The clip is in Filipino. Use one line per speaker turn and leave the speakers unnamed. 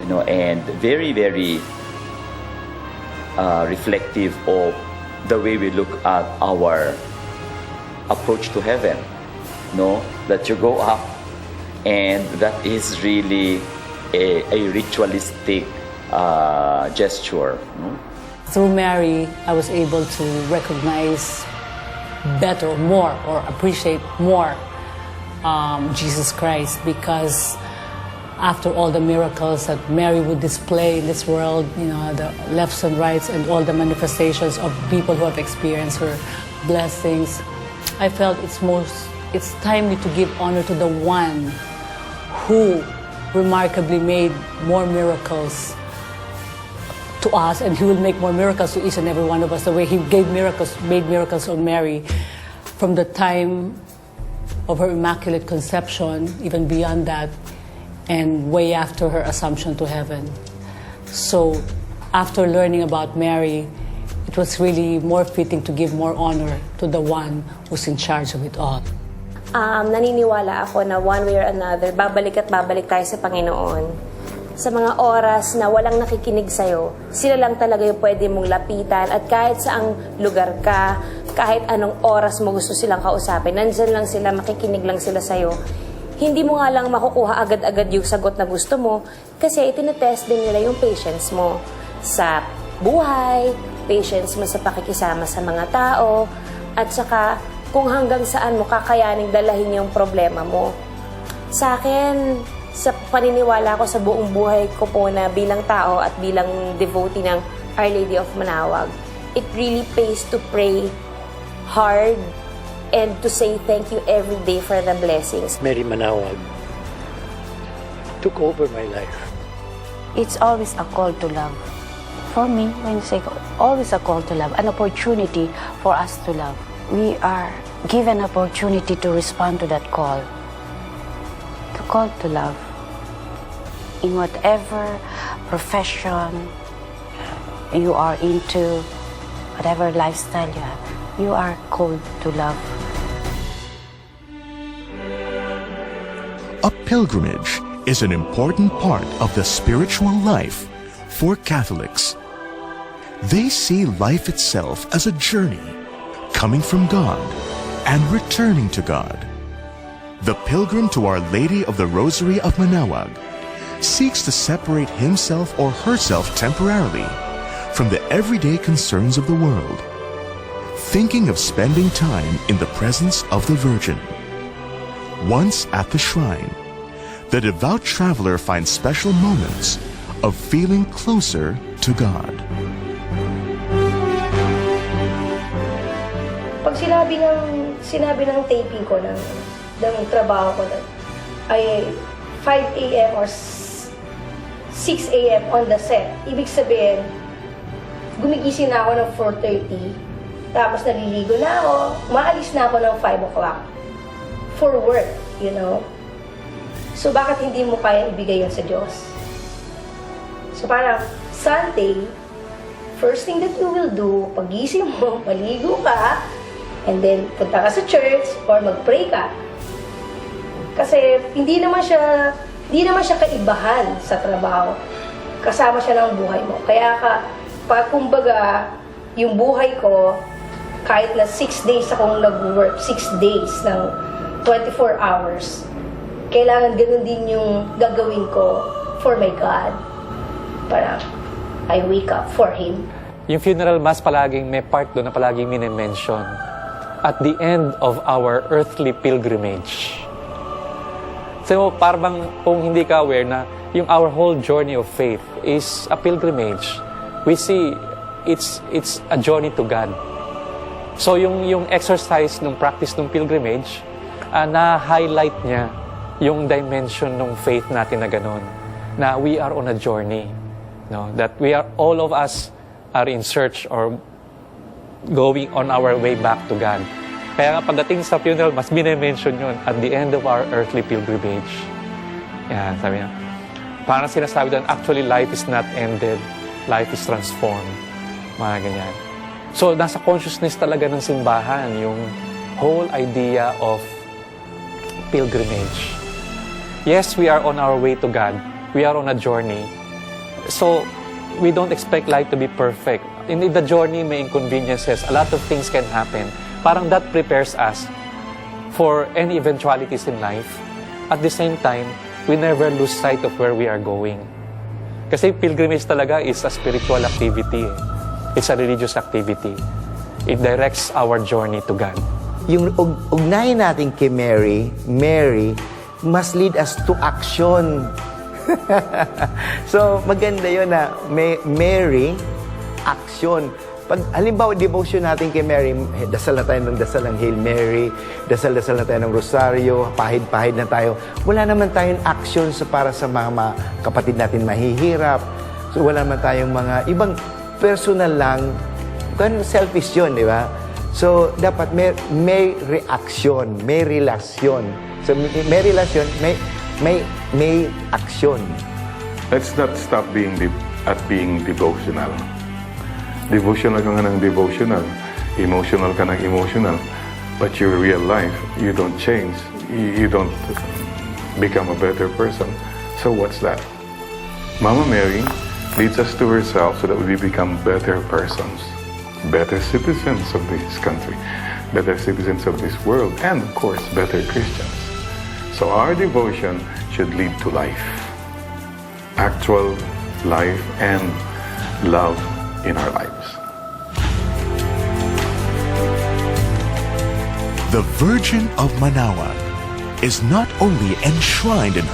and very, very reflective of the way we look at our approach to heaven. That you go up, and that is really a ritualistic gesture.
Through Mary, I was able to recognize better, more, or appreciate more Jesus Christ, because after all the miracles that Mary would display in this world, the lefts and rights and all the manifestations of people who have experienced her blessings, I felt it's timely to give honor to the one who remarkably made more miracles to us, and he will make more miracles to each and every one of us, the way he made miracles on Mary from the time of her Immaculate Conception, even beyond that, and way after her Assumption to heaven. So after learning about Mary, it was really more fitting to give more honor to the one who's in charge of it all.
Naniniwala ako na one way or another, babalik at babalik tayo sa Panginoon. Sa mga oras na walang nakikinig sa'yo, sila lang talaga yung pwede mong lapitan, at kahit saang lugar ka, kahit anong oras mo gusto silang kausapin, nandyan lang sila, makikinig lang sila sa'yo. Hindi mo nga lang makukuha agad-agad yung sagot na gusto mo, kasi itinetest din nila yung patience mo sa buhay, patience mo sa pakikisama sa mga tao, at saka kung hanggang saan mo kakayaning dalahin yung problema mo. Sa akin, sa paniniwala ko sa buong buhay ko po na bilang tao at bilang devotee ng Our Lady of Manaoag, it really pays to pray hard and to say thank you every day for the blessings.
Mary Manaoag took over my life.
It's always a call to love. For me, when you say always a call to love, an opportunity for us to love. We are given opportunity to respond to that call. The call to love. In whatever profession you are into, whatever lifestyle you have, you are called to love.
A pilgrimage is an important part of the spiritual life for Catholics. They see life itself as a journey, coming from God and returning to God. The pilgrim to Our Lady of the Rosary of Manaoag seeks to separate himself or herself temporarily from the everyday concerns of the world, thinking of spending time in the presence of the Virgin. Once at the shrine, the devout traveler finds special moments of feeling closer to God.
Pag sinabi ng taping ko ng trabaho ko na ay 5 a.m. or 6 a.m. on the set, ibig sabihin, gumigising na ako ng 4:30, tapos naliligo na ako, maalis na ako ng 5 o'clock for work, So, bakit hindi mo kaya ibigay yun sa Diyos? So, parang Sunday, first thing that you will do, pagising mo, maligo ka, and then punta ka sa church or mag-pray ka. Kasi hindi naman siya kaibahan sa trabaho. Kasama siya ng buhay mo. Kaya kumbaga, yung buhay ko, kahit na 6 days akong nag-work, 6 days ng 24 hours, kailangan ganun din yung gagawin ko for my God. Para I wake up for Him.
Yung funeral mass palaging may part doon na palaging minimension. At the end of our earthly pilgrimage. So, parang kung hindi ka aware na yung our whole journey of faith is a pilgrimage. We see it's a journey to God. So, yung exercise ng practice ng pilgrimage, na-highlight niya yung dimension ng faith natin na gano'n. Na we are on a journey. That all of us are in search or going on our way back to God. Kaya nga pagdating sa funeral, mas bine-mention yun at the end of our earthly pilgrimage. Yan, sabi niya. Parang sinasabi doon, actually life is not ended, life is transformed. Mga ganyan. So, nasa consciousness talaga ng simbahan yung whole idea of pilgrimage. Yes, we are on our way to God. We are on a journey. So, we don't expect life to be perfect. In the journey, may inconveniences. A lot of things can happen. Parang that prepares us for any eventualities in life. At the same time, we never lose sight of where we are going. Kasi pilgrimage talaga is a spiritual activity. It's a religious activity. It directs our journey to God.
Yung ugnayan natin kay Mary, Mary must lead us to action. So, maganda yun na Mary, action. Pag halimbawa, devotion natin kay Mary, dasal na tayo ng dasal ng Hail Mary, dasal-dasal na tayo ng Rosario, pahid-pahid na tayo. Wala naman tayong action para sa mga kapatid natin mahihirap. So, wala naman tayong mga ibang personal lang. Selfish yun, di ba? So, dapat may reaction, may relasyon. So, may relasyon, may action.
Let's not stop being devotional. Devotional ka nga ng devotional. Emotional ka ng emotional. But your real life, you don't change. You don't become a better person. So what's that? Mama Mary leads us to herself so that we become better persons. Better citizens of this country. Better citizens of this world. And of course, better Christians. So our devotion should lead to life. Actual life and love in our lives.
The Virgin of Manaoag is not only enshrined in